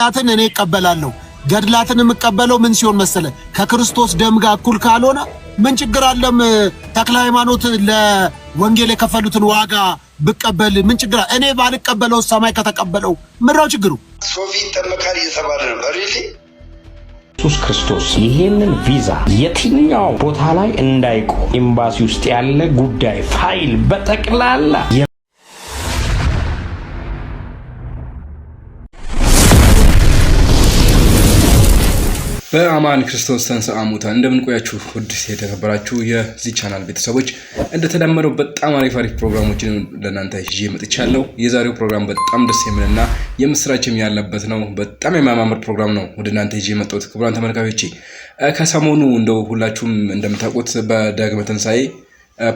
ገድላትን እኔ እቀበላለሁ። ገድላትን የምቀበለው ምን ሲሆን መሰለ? ከክርስቶስ ደም ጋር እኩል ካልሆነ ምን ችግር አለም? ተክለ ሃይማኖት ለወንጌል የከፈሉትን ዋጋ ብቀበል ምን ችግር? እኔ ባልቀበለው ሰማይ ከተቀበለው ምንድነው ችግሩ? ሶፊ ተመካሪ እየተባለ ነበር። ኢየሱስ ክርስቶስ ይሄንን ቪዛ የትኛው ቦታ ላይ እንዳይቆም ኤምባሲ ውስጥ ያለ ጉዳይ ፋይል በጠቅላላ በአማን ክርስቶስ ተንሥአ እሙታን እንደምን ቆያችሁ? ውድ የተከበራችሁ የዚህ ቻናል ቤተሰቦች እንደተለመደው በጣም አሪፍ ፕሮግራሞችን ለእናንተ ይዤ መጥቻለሁ። የዛሬው ፕሮግራም በጣም ደስ የሚልና የምስራችም ያለበት ነው። በጣም የሚያማምር ፕሮግራም ነው ወደ እናንተ ይዤ መጣሁት። ክቡራን ተመልካቾቼ ከሰሞኑ እንደው ሁላችሁም እንደምታውቁት በዳግመ ትንሣኤ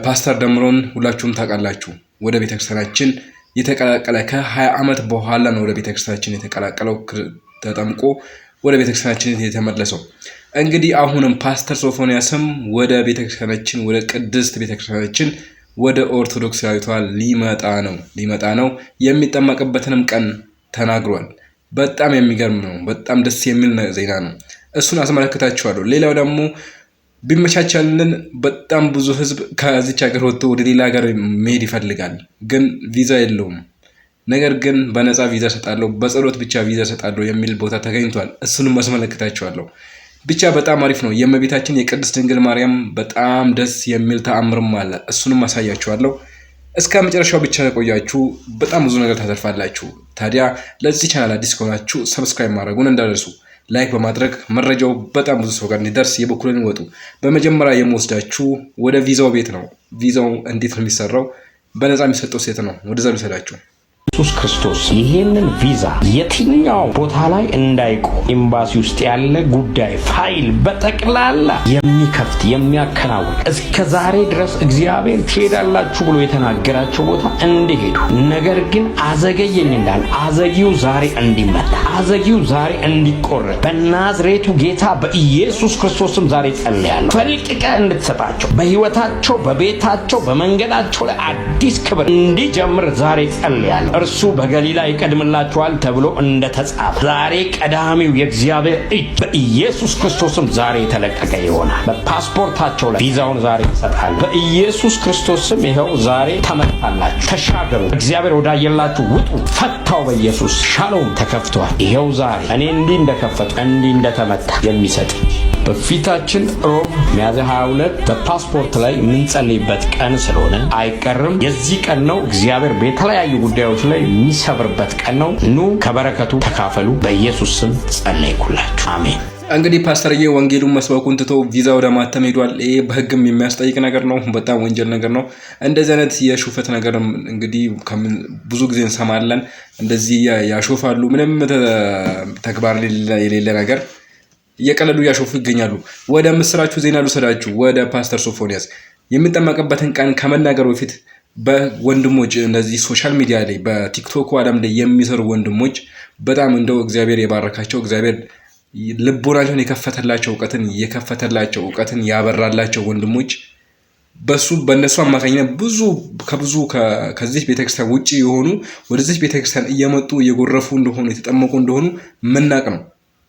ፓስተር ደምሮን ሁላችሁም ታውቃላችሁ ወደ ቤተክርስቲያናችን የተቀላቀለ ከ20 ዓመት በኋላ ነው ወደ ቤተክርስቲያናችን የተቀላቀለው ተጠምቆ ወደ ቤተክርስቲያናችን የተመለሰው። እንግዲህ አሁንም ፓስተር ሶፎንያስም ወደ ቤተክርስቲያናችን ወደ ቅድስት ቤተክርስቲያናችን ወደ ኦርቶዶክሳዊቷ ሊመጣ ነው የሚጠመቅበትንም ቀን ተናግሯል። በጣም የሚገርም ነው። በጣም ደስ የሚል ዜና ነው። እሱን አስመለክታችኋለሁ። ሌላው ደግሞ ቢመቻቻልን በጣም ብዙ ህዝብ ከዚች ሀገር ወጥቶ ወደ ሌላ ሀገር መሄድ ይፈልጋል፣ ግን ቪዛ የለውም። ነገር ግን በነፃ ቪዛ ሰጣለሁ፣ በጸሎት ብቻ ቪዛ ሰጣለሁ የሚል ቦታ ተገኝቷል። እሱንም አስመለክታችኋለሁ። ብቻ በጣም አሪፍ ነው። የእመቤታችን የቅድስት ድንግል ማርያም በጣም ደስ የሚል ተአምርም አለ። እሱንም አሳያችኋለሁ። እስከ መጨረሻው ብቻ ቆያችሁ፣ በጣም ብዙ ነገር ታተርፋላችሁ። ታዲያ ለዚህ ቻናል አዲስ ከሆናችሁ ሰብስክራይብ ማድረጉን እንዳትረሱ፣ ላይክ በማድረግ መረጃው በጣም ብዙ ሰው ጋር እንዲደርስ የበኩልን ይወጡ። በመጀመሪያ የምወስዳችሁ ወደ ቪዛው ቤት ነው። ቪዛው እንዴት ነው የሚሰራው? በነፃ የሚሰጠው ሴት ነው። ወደዛ ልሰዳችሁ። ኢየሱስ ክርስቶስ ይሄንን ቪዛ የትኛው ቦታ ላይ እንዳይቆም ኤምባሲ ውስጥ ያለ ጉዳይ ፋይል በጠቅላላ የሚከፍት የሚያከናውን እስከ ዛሬ ድረስ እግዚአብሔር ትሄዳላችሁ ብሎ የተናገራቸው ቦታ እንዲሄዱ፣ ነገር ግን አዘገየኝ እንዳለ አዘጊው ዛሬ እንዲመታ፣ አዘጊው ዛሬ እንዲቆረጥ በናዝሬቱ ጌታ በኢየሱስ ክርስቶስም ዛሬ ጸልያለሁ። ፈልቅቀ እንድትሰጣቸው በህይወታቸው፣ በቤታቸው፣ በመንገዳቸው ላይ አዲስ ክብር እንዲጀምር ዛሬ ጸልያለሁ። እርሱ በገሊላ ይቀድምላችኋል ተብሎ እንደተጻፈ ዛሬ ቀዳሚው የእግዚአብሔር እጅ በኢየሱስ ክርስቶስም ዛሬ የተለቀቀ ይሆናል። በፓስፖርታቸው ላይ ቪዛውን ዛሬ ይሰጣል። በኢየሱስ ክርስቶስም ይኸው ዛሬ ተመታላችሁ፣ ተሻገሩ፣ እግዚአብሔር ወዳየላችሁ ውጡ። ፈታው በኢየሱስ ሻሎም ተከፍቷል። ይኸው ዛሬ እኔ እንዲህ እንደከፈቱ እንዲህ እንደተመታ የሚሰጥ በፊታችን ሮብ ሚያዝያ 22 በፓስፖርት ላይ የምንጸልይበት ቀን ስለሆነ አይቀርም። የዚህ ቀን ነው እግዚአብሔር በተለያዩ ጉዳዮች ላይ የሚሰብርበት ቀን ነው። ኑ ከበረከቱ ተካፈሉ። በኢየሱስ ስም ጸለይኩላችሁ። አሜን። እንግዲህ ፓስተርዬ ወንጌሉን መስበኩን ትቶ ቪዛ ወደ ማተም ሄዷል። ይሄ በህግም የሚያስጠይቅ ነገር ነው። በጣም ወንጀል ነገር ነው። እንደዚህ አይነት የሹፈት ነገር እንግዲህ ብዙ ጊዜ እንሰማለን። እንደዚህ ያሾፋሉ። ምንም ተግባር የሌለ ነገር እየቀለዱ ያሾፉ ይገኛሉ። ወደ ምስራችሁ ዜና ልውሰዳችሁ። ወደ ፓስተር ሶፎንያስ የሚጠመቅበትን ቀን ከመናገር በፊት በወንድሞች እንደዚህ ሶሻል ሚዲያ ላይ በቲክቶክ ዓለም ላይ የሚሰሩ ወንድሞች በጣም እንደው እግዚአብሔር የባረካቸው፣ እግዚአብሔር ልቦናቸውን የከፈተላቸው እውቀትን ያበራላቸው ወንድሞች በእነሱ አማካኝነት ብዙ ከዚህ ቤተክርስቲያን ውጪ የሆኑ ወደዚህ ቤተክርስቲያን እየመጡ እየጎረፉ እንደሆኑ የተጠመቁ እንደሆኑ ምናቅ ነው።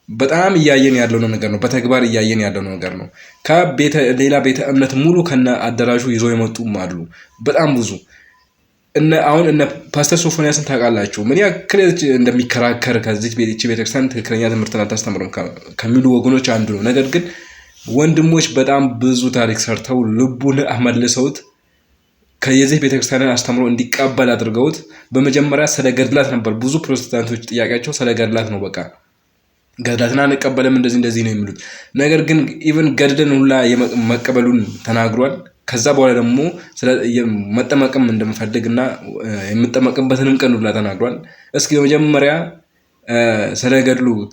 በጣም እያየን ያለው ነገር ነው። በተግባር እያየን ያለው ነገር ነው። ሌላ ቤተ እምነት ሙሉ ከነ አዳራሹ ይዘው የመጡም አሉ። በጣም ብዙ አሁን እነ ፓስተር ሶፎንያስን ታውቃላችሁ ምን ያክል እንደሚከራከር ከዚህ ቤተክርስቲያን ትክክለኛ ትምህርትን አታስተምርም ከሚሉ ወገኖች አንዱ ነው። ነገር ግን ወንድሞች በጣም ብዙ ታሪክ ሰርተው ልቡን አመልሰውት ከየዚህ ቤተክርስቲያንን አስተምሮ እንዲቀበል አድርገውት በመጀመሪያ ስለ ገድላት ነበር ብዙ ፕሮቴስታንቶች ጥያቄያቸው ስለ ገድላት ነው። በቃ ገድላትን አንቀበልም እንደዚህ ነው የሚሉት። ነገር ግን ኢቭን ገድልን ሁላ መቀበሉን ተናግሯል። ከዛ በኋላ ደግሞ መጠመቅም እንደምፈልግና የምጠመቅበትንም ቀን ሁላ ተናግሯል። እስኪ በመጀመሪያ ስለ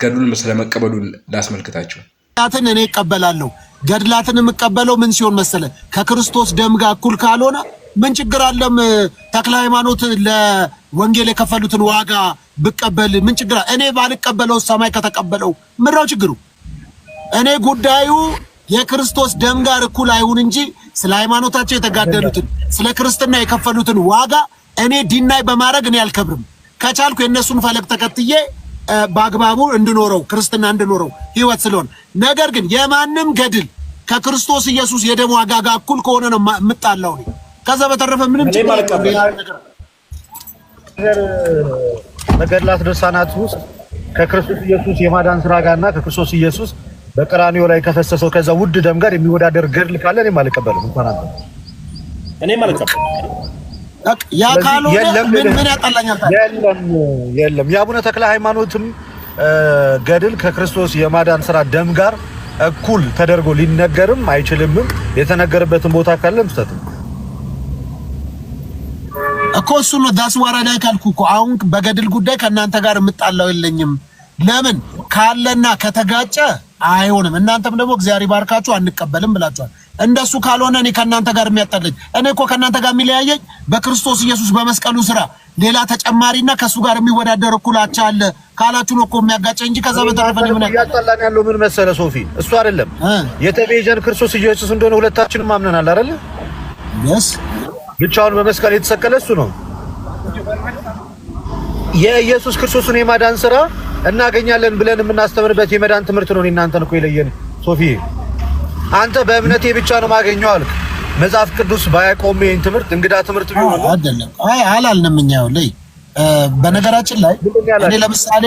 ገድሉን ስለመቀበሉን ላስመልክታችሁ። ገድላትን እኔ እቀበላለሁ። ገድላትን የምቀበለው ምን ሲሆን መሰለ? ከክርስቶስ ደም ጋር እኩል ካልሆነ ምን ችግር አለም? ተክለ ሃይማኖት ለወንጌል የከፈሉትን ዋጋ ብቀበል ምን ችግር? እኔ ባልቀበለው ሰማይ ከተቀበለው ምንድነው ችግሩ? እኔ ጉዳዩ የክርስቶስ ደም ጋር እኩል አይሁን እንጂ ስለ ሃይማኖታቸው የተጋደሉትን ስለ ክርስትና የከፈሉትን ዋጋ እኔ ዲናይ በማድረግ እኔ አልከብርም። ከቻልኩ የነሱን ፈለግ ተከትዬ በአግባቡ እንድኖረው ክርስትና እንድኖረው ህይወት ስለሆነ ነገር ግን የማንም ገድል ከክርስቶስ ኢየሱስ የደም ዋጋ ጋር እኩል ከሆነ ነው የምጣላው። ከዛ በተረፈ ምንም ችግር የለም። በገድላት ድርሳናት ውስጥ ከክርስቶስ ኢየሱስ የማዳን ስራ ጋርና ከክርስቶስ ኢየሱስ በቀራንዮ ላይ ከፈሰሰው ከዛ ውድ ደም ጋር የሚወዳደር ገድል ካለ እኔም አልቀበልም። እንኳን አንተ እኔም አልቀበልም። ያ ካልሆነ ምን ያጣላኛል ታዲያ? የለም የአቡነ ተክለ ሃይማኖትም ገድል ከክርስቶስ የማዳን ስራ ደም ጋር እኩል ተደርጎ ሊነገርም አይችልምም። የተነገረበትን ቦታ ካለም ስተት እኮ እሱ ነው ዳስ ዋራዳ ካልኩ እኮ አሁን በገድል ጉዳይ ከእናንተ ጋር የምጣላው የለኝም። ለምን ካለና ከተጋጨ አይሆንም። እናንተም ደግሞ እግዚአብሔር ይባርካችሁ አንቀበልም ብላችኋል። እንደሱ ካልሆነ እኔ ከእናንተ ጋር የሚያጣለኝ እኔ እኮ ከእናንተ ጋር የሚለያየኝ በክርስቶስ ኢየሱስ በመስቀሉ ስራ ሌላ ተጨማሪና ከሱ ጋር የሚወዳደር እኩላቻ አለ ካላችሁ ነው እኮ የሚያጋጨኝ እንጂ ከዛ በተረፈ ነው ምን ያጣላን ያለው ምን መሰለ ሶፊ፣ እሱ አይደለም የተቤዠን ክርስቶስ ኢየሱስ እንደሆነ ሁለታችንም አምነናል አይደል? yes ብቻውን በመስቀል የተሰቀለ እሱ ነው። የኢየሱስ ክርስቶስን የማዳን ስራ እናገኛለን ብለን የምናስተምርበት የመዳን ትምህርት ነው። እናንተን እኮ የለየን ሶፊ፣ አንተ በእምነቴ ብቻ ነው ማገኘው አልክ። መጽሐፍ ቅዱስ ባያቆም ይሄን ትምህርት እንግዳ ትምህርት ቢሆን አይደለም። አላልንም እኛ ላይ በነገራችን ላይ እኔ ለምሳሌ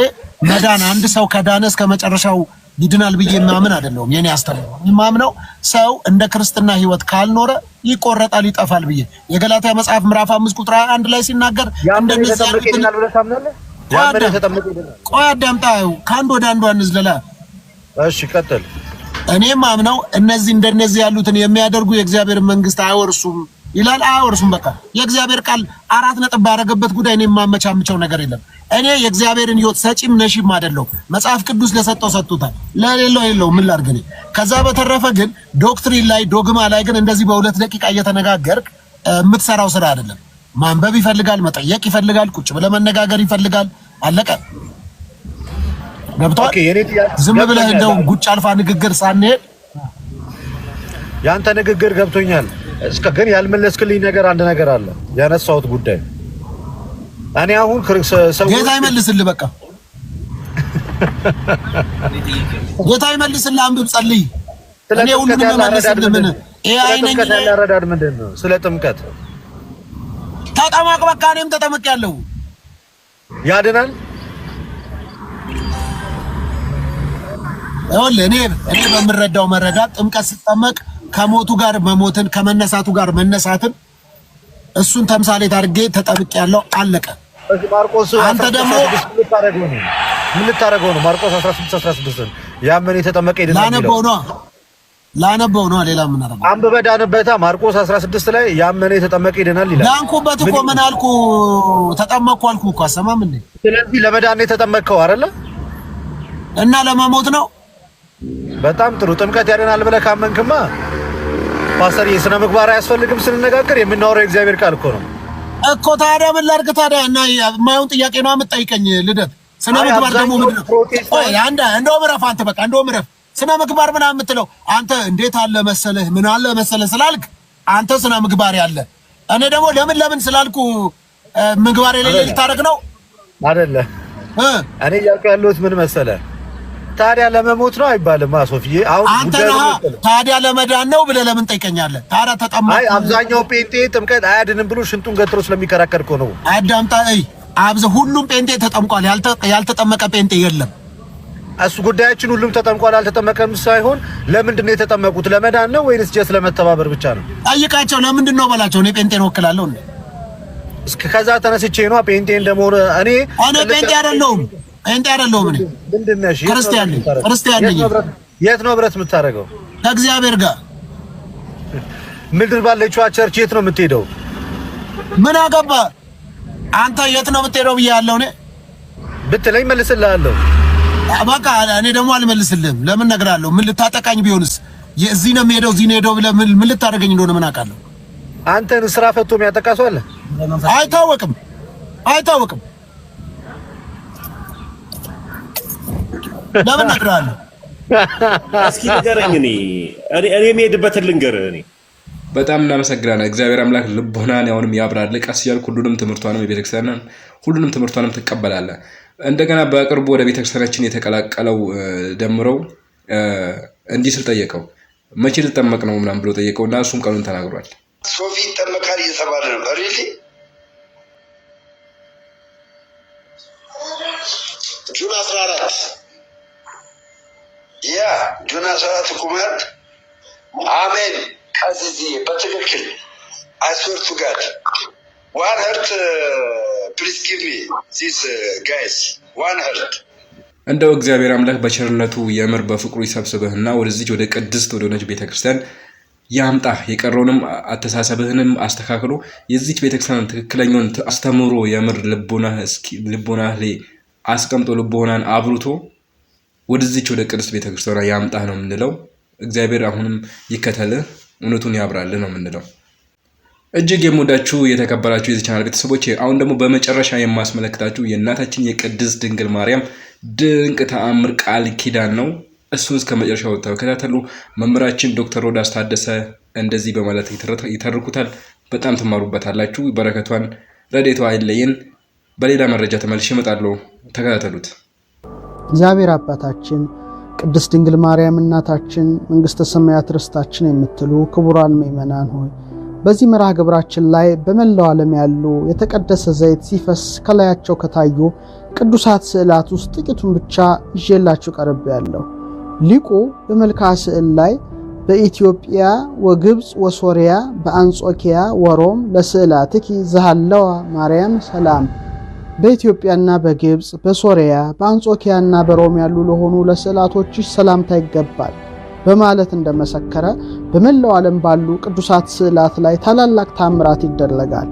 መዳን አንድ ሰው ከዳነ እስከ መጨረሻው ይድናል ብዬ ማምን አይደለም። የኔ አስተምሮ ማምነው ሰው እንደ ክርስትና ህይወት ካልኖረ ይቆረጣል ይጠፋል ብዬ የገላትያ መጽሐፍ ምዕራፍ 5 ቁጥር 1 ላይ ሲናገር እንደነዚህ ይድናል ብለህ ታምናለህ? ያመነ ተጠመቀ ይድናል። ቆይ አዳምጣው ከአንድ ወደ አንዱ አንዝለላ። እሺ ቀጥል። እኔ ማምነው እነዚህ እንደነዚህ ያሉትን የሚያደርጉ የእግዚአብሔር መንግስት አይወርሱም ይላል። አይወርሱም በቃ የእግዚአብሔር ቃል 4 ነጥብ ባረገበት ጉዳይ እኔ ማመቻምቸው ነገር የለም። እኔ የእግዚአብሔርን ህይወት ሰጪም ነሺም አይደለም። መጽሐፍ ቅዱስ ለሰጠው ሰጥቶታል፣ ለሌለው የለው ምን ላድርግ እኔ። ከዛ በተረፈ ግን ዶክትሪን ላይ ዶግማ ላይ ግን እንደዚህ በ2 ደቂቃ እየተነጋገርክ የምትሰራው ስራ አይደለም። ማንበብ ይፈልጋል፣ መጠየቅ ይፈልጋል፣ ቁጭ ብለህ መነጋገር ይፈልጋል። አለቀ። ገብቷል? ዝም ብለህ እንደው ጉጭ አልፋ ንግግር ሳንሄድ ያንተ ንግግር ገብቶኛል። እስከ ግን ያልመለስክልኝ ነገር አንድ ነገር አለ ያነሳሁት ጉዳይ። እኔ አሁን ሰው ጌታ ይመልስልህ፣ በቃ ጌታ ይመልስልህ። አንብብ፣ ጸልይ። እኔ ሁሉንም መልስልህ። ምን ይሄ አይነኝ ያረዳድ ምንድነው? ስለ ጥምቀት ተጠመቅ፣ በቃ እኔም ተጠምቄያለሁ። ያድናል። ይኸውልህ እኔ በምረዳው መረዳት ጥምቀት ሲጠመቅ ከሞቱ ጋር መሞትን ከመነሳቱ ጋር መነሳትን እሱን ተምሳሌት አድርጌ ተጠምቄያለሁ። አለቀ። ማርቆስ አንተ ደግሞ ምን ልታረገው ነው? ማርቆስ 16:16 ያመነ የተጠመቀ ይድናል። ላነበው ነው ሌላ ምን አረጋ? አንብበህ ዳንበታ። ማርቆስ 16 ላይ ያመነ የተጠመቀ ይድናል ይላል። ዳንኩበት እኮ ምን አልኩ? ተጠመቅኩ አልኩ እኮ። አሰማም እንዴ? ስለዚህ ለመዳን የተጠመቅከው አይደለ? እና ለመሞት ነው። በጣም ጥሩ። ጥምቀት ያድናል ብለህ ካመንክማ ፓስተር የሥነ ምግባር አያስፈልግም። ስንነጋገር የምናወራው የእግዚአብሔር ቃል እኮ ነው እኮ። ታዲያ ምን ላድርግ ታዲያ? እና የማይሆን ጥያቄ ነው የምትጠይቀኝ ልደት። ስነ ምግባር ደግሞ ምንድን ነው? እንደውም እረፍ አንተ፣ በቃ እንደውም እረፍ። ስነ ምግባር ምናምን የምትለው አንተ እንዴት አለ መሰለህ ምን አለ መሰለህ ስላልክ አንተ ስነ ምግባር ያለ፣ እኔ ደግሞ ለምን ስላልኩ ምግባር የሌለ ልታረግ ነው አይደለ? እኔ እያልኩ ያለሁት ምን መሰለህ፣ ታዲያ ለመሞት ነው አይባልም። ሶፊዬ አሁን አንተ ታዲያ ለመዳን ነው ብለህ ለምን ጠይቀኛለህ? ታዲያ ተጠመቅ። አይ አብዛኛው ጴንጤ ጥምቀት አያድንም ብሎ ሽንጡን ገትሮ ስለሚከራከር እኮ ነው። አዳምጣ። ሁሉም ጴንጤ ተጠምቋል። ያልተጠመቀ ጴንጤ የለም። እሱ ጉዳያችን ሁሉም ተጠምቋል አልተጠመቀም ሳይሆን ለምንድን ነው የተጠመቁት? ለመዳን ነው ወይንስ ጀስት ለመተባበር ብቻ ነው? ጠይቃቸው። ለምንድን ነው በላቸው። እኔ ጴንጤን ወክላለሁ እንዴ? እስከ ከዛ ተነስቼ ነው ጴንጤ እንደመሆነ እኔ ጴንጤ አይደለሁም። ጴንጤ አይደለሁም። እኔ ምንድን ነሽ? ክርስቲያን ነኝ። የት ነው ህብረት የምታደርገው? ከእግዚአብሔር ጋር። ምድር ባለችዋ ቸርች የት ነው የምትሄደው? ምን አገባ አንተ? የት ነው የምትሄደው ብያለሁ። እኔ ብትለኝ መልስልሃለሁ። በቃ እኔ ደግሞ አልመልስልህም። ለምን እነግርሃለሁ? ምን ልታጠቃኝ ቢሆንስ? እዚህ ነው የምሄደው እዚህ ነው የምሄደው ብለህ ምን ልታደርገኝ እንደሆነ ምን አውቃለሁ? አንተን ስራ ፈቶ የሚያጠቃ ሰው አለ? አይታወቅም። ለምን እነግርሃለሁ? እስኪ ንገረኝ። እኔ የምሄድበትን ልንገርህ። እኔ በጣም እናመሰግናለን። እግዚአብሔር አምላክ ልቦናን ያውንም ያብራል። ቀስ እያልክ ሁሉንም ትምህርቷንም የቤተክርስቲያንን ሁሉንም ትምህርቷንም ትቀበላለህ። እንደገና በቅርቡ ወደ ቤተክርስቲያናችን የተቀላቀለው ደምረው እንዲህ ስል ጠየቀው መቼ ልጠመቅ ነው ምናምን ብሎ ጠየቀውና እሱም ቀኑን ተናግሯል። ሶፊ ይጠመቃል እየተባለ ነበር ሪሊ ጁን 14 ያ ጁን 14 ቁማር አሜን ከዚህ በትክክል አስወርቱ ጋር one heart please give me this guys one heart እንደው እግዚአብሔር አምላክ በቸርነቱ የምር በፍቅሩ ይሰብስብህና ወደዚህ ወደ ቅድስት ወደ ሆነች ቤተክርስቲያን ያምጣ የቀረውንም አተሳሰብህንም አስተካክሎ የዚች ቤተክርስቲያን ትክክለኛውን አስተምሮ የምር ልቦና ላይ አስቀምጦ ልቦናን አብሩቶ ወደዚች ወደ ቅድስት ቤተክርስቲያን ያምጣ ነው የምንለው። እግዚአብሔር አሁንም ይከተልህ እውነቱን ያብራልህ ነው የምንለው። እጅግ የምወዳችሁ የተከበራችሁ የዚህ ቻናል ቤተሰቦች አሁን ደግሞ በመጨረሻ የማስመለክታችሁ የእናታችን የቅድስት ድንግል ማርያም ድንቅ ተአምር ቃል ኪዳን ነው። እሱን እስከ መጨረሻው ተከታተሉ። መምህራችን ዶክተር ሮዳስ ታደሰ እንደዚህ በማለት ይተርኩታል። በጣም ትማሩበታላችሁ። በረከቷን ረድኤቷ አይለየን። በሌላ መረጃ ተመልሼ እመጣለሁ። ተከታተሉት። እግዚአብሔር አባታችን ቅድስት ድንግል ማርያም እናታችን መንግስተ ሰማያት ርስታችን የምትሉ ክቡራን ምእመናን ሆይ በዚህ መርሃ ግብራችን ላይ በመላው ዓለም ያሉ የተቀደሰ ዘይት ሲፈስ ከላያቸው ከታዩ ቅዱሳት ስዕላት ውስጥ ጥቂቱን ብቻ ይዤላችሁ ቀርቤያለሁ። ሊቁ በመልክዓ ስዕል ላይ በኢትዮጵያ ወግብጽ ወሶሪያ በአንጾኪያ ወሮም ለስዕላትኪ ዘሃለዋ ማርያም ሰላም በኢትዮጵያና በግብጽ በሶሪያ በአንጾኪያና በሮም ያሉ ለሆኑ ለስዕላቶችሽ ሰላምታ ይገባል በማለት እንደመሰከረ በመላው ዓለም ባሉ ቅዱሳት ስዕላት ላይ ታላላቅ ታምራት ይደረጋል።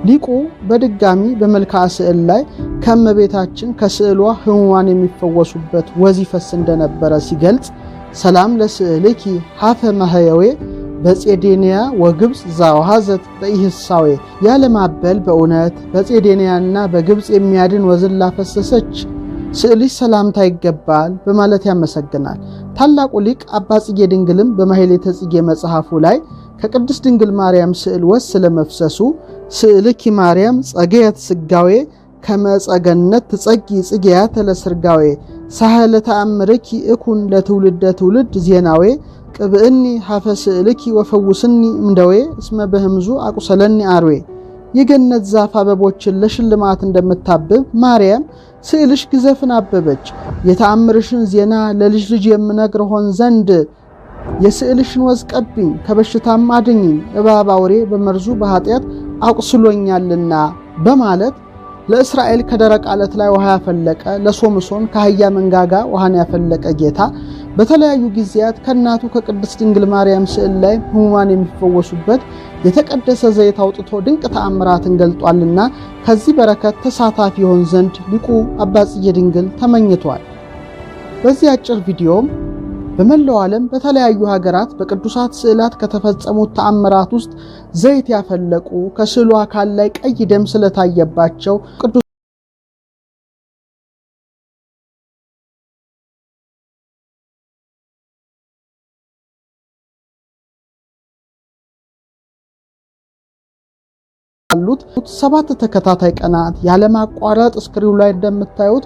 ሊቁ በድጋሚ በመልክዓ ስዕል ላይ ከመቤታችን ከስዕሏ ሕሙማን የሚፈወሱበት ወዚፈስ እንደነበረ ሲገልጽ ሰላም ለስዕልኪ ሀፈ ማህየዌ በጼዴንያ ወግብጽ ዛዋሃዘት በኢህሳዌ ያለማበል በእውነት በጼዴንያና በግብጽ የሚያድን ወዝን ላፈሰሰች ስዕልሽ ሰላምታ ይገባል በማለት ያመሰግናል። ታላቁ ሊቅ አባ ጽጌ ድንግልም በማሕሌተ ጽጌ መጽሐፉ ላይ ከቅድስት ድንግል ማርያም ስዕል ወስ ስለመፍሰሱ ስዕልኪ ማርያም ጸገየት ስጋዌ ከመጸገነት ትጸጊ ጽጌያተ ለስርጋዌ ሳህለ ተአምርኪ እኩን ለትውልደ ትውልድ ዜናዌ ቅብእኒ ሀፈ ስዕልኪ ወፈውስኒ እምደዌ እስመ በህምዙ አቁሰለኒ አርዌ የገነት ዛፍ አበቦችን ለሽልማት እንደምታብብ ማርያም ስዕልሽ ግዘፍን አበበች። የተአምርሽን ዜና ለልጅ ልጅ የምነግር ሆን ዘንድ የስዕልሽን ወዝ ቀቢኝ ከበሽታም አድኝኝ እባብ አውሬ በመርዙ በኃጢአት አቁስሎኛልና በማለት ለእስራኤል ከደረቅ አለት ላይ ውሃ ያፈለቀ ለሶምሶን ከአህያ መንጋጋ ውሃን ያፈለቀ ጌታ በተለያዩ ጊዜያት ከእናቱ ከቅድስት ድንግል ማርያም ስዕል ላይ ሕሙማን የሚፈወሱበት የተቀደሰ ዘይት አውጥቶ ድንቅ ተአምራትን ገልጧልና ከዚህ በረከት ተሳታፊ ይሆን ዘንድ ሊቁ አባ ጽጌ ድንግል ተመኝቷል። በዚህ አጭር ቪዲዮም በመላው ዓለም በተለያዩ ሀገራት በቅዱሳት ስዕላት ከተፈጸሙት ተአምራት ውስጥ ዘይት ያፈለቁ ከስዕሉ አካል ላይ ቀይ ደም ስለታየባቸው ያሉት 7 ተከታታይ ቀናት ያለማቋረጥ ስክሪኑ ላይ እንደምታዩት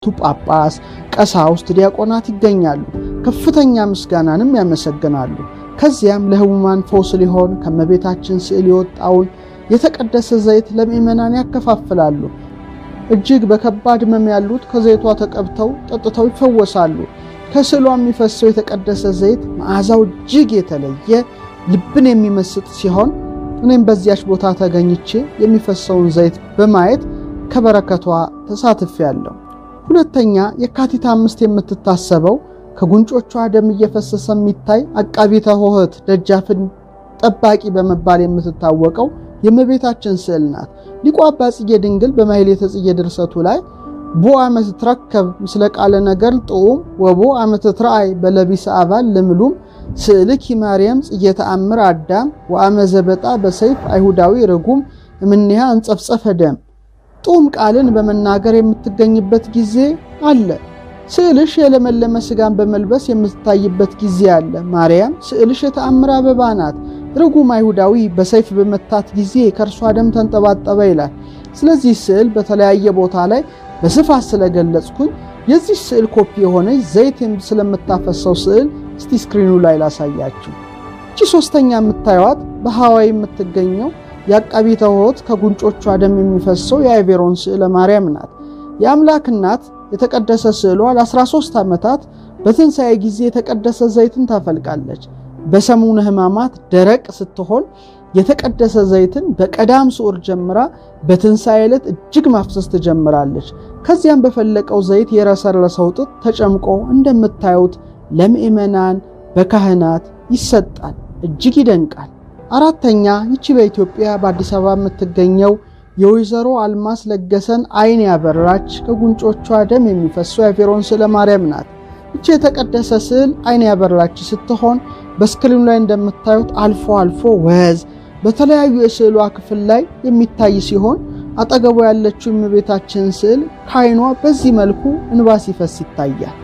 ጳጳስ፣ ቀሳውስት፣ ዲያቆናት ይገኛሉ። ከፍተኛ ምስጋናንም ያመሰግናሉ። ከዚያም ለሕሙማን ፈውስ ሊሆን ከመቤታችን ስዕል የወጣውን የተቀደሰ ዘይት ለምእመናን ያከፋፍላሉ። እጅግ በከባድ ሕመም ያሉት ከዘይቷ ተቀብተው ጠጥተው ይፈወሳሉ። ከስዕሏ የሚፈሰው የተቀደሰ ዘይት መዓዛው እጅግ የተለየ ልብን የሚመስጥ ሲሆን እኔም በዚያች ቦታ ተገኝቼ የሚፈሰውን ዘይት በማየት ከበረከቷ ተሳትፌያለሁ። ሁለተኛ የካቲት 5 የምትታሰበው ከጉንጮቿ ደም እየፈሰሰ የሚታይ አቃቢተ ሆህት ደጃፍን ጠባቂ በመባል የምትታወቀው የእመቤታችን ስዕል ናት። ሊቁ አባ ጽጌ ድንግል በማሕሌተ ጽጌ ድርሰቱ ላይ ቦ አመት ትረከብ ምስለ ቃለ ነገር ጥዑም ወቦ አመት ትራአይ በለቢሰ አባል ለምሉም ስዕልኪ ማርያም ጽጌ ተአምር አዳም ወአመ ዘበጣ በሰይፍ አይሁዳዊ ርጉም እምኔሃ አንጸፍጸፈ ደም ጡም ቃልን በመናገር የምትገኝበት ጊዜ አለ። ስዕልሽ የለመለመ ስጋን በመልበስ የምትታይበት ጊዜ አለ። ማርያም ስዕልሽ የተአምር አበባ ናት። ርጉም አይሁዳዊ በሰይፍ በመታት ጊዜ ከእርሷ ደም ተንጠባጠበ ይላል። ስለዚህ ስዕል በተለያየ ቦታ ላይ በስፋት ስለገለጽኩኝ የዚህ ስዕል ኮፒ የሆነች ዘይት ስለምታፈሰው ስዕል እስቲ ስክሪኑ ላይ ላሳያችሁ። እቺ ሶስተኛ የምታዩት በሐዋይ የምትገኘው የአቃቢተ ሆት ከጉንጮቿ ደም የሚፈሰው የአይቬሮን ስዕለ ማርያም ናት። የአምላክ እናት የተቀደሰ ስዕሏ ለ13 ዓመታት በትንሣኤ ጊዜ የተቀደሰ ዘይትን ታፈልቃለች። በሰሙነ ሕማማት ደረቅ ስትሆን የተቀደሰ ዘይትን በቀዳም ስዑር ጀምራ በትንሣኤ ዕለት እጅግ ማፍሰስ ትጀምራለች። ከዚያም በፈለቀው ዘይት የረሰረሰው ጥጥ ተጨምቆ እንደምታዩት ለምእመናን በካህናት ይሰጣል። እጅግ ይደንቃል። አራተኛ ይቺ በኢትዮጵያ በአዲስ አበባ የምትገኘው የወይዘሮ አልማስ ለገሰን አይን ያበራች ከጉንጮቿ ደም የሚፈሰው የአይቬሮን ስዕለ ማርያም ናት። ይቺ የተቀደሰ ስዕል አይን ያበራች ስትሆን በስክሪኑ ላይ እንደምታዩት አልፎ አልፎ ወዝ በተለያዩ የስዕሏ ክፍል ላይ የሚታይ ሲሆን አጠገቡ ያለችው የእመቤታችን ስዕል ከአይኗ በዚህ መልኩ እንባ ሲፈስ ይታያል።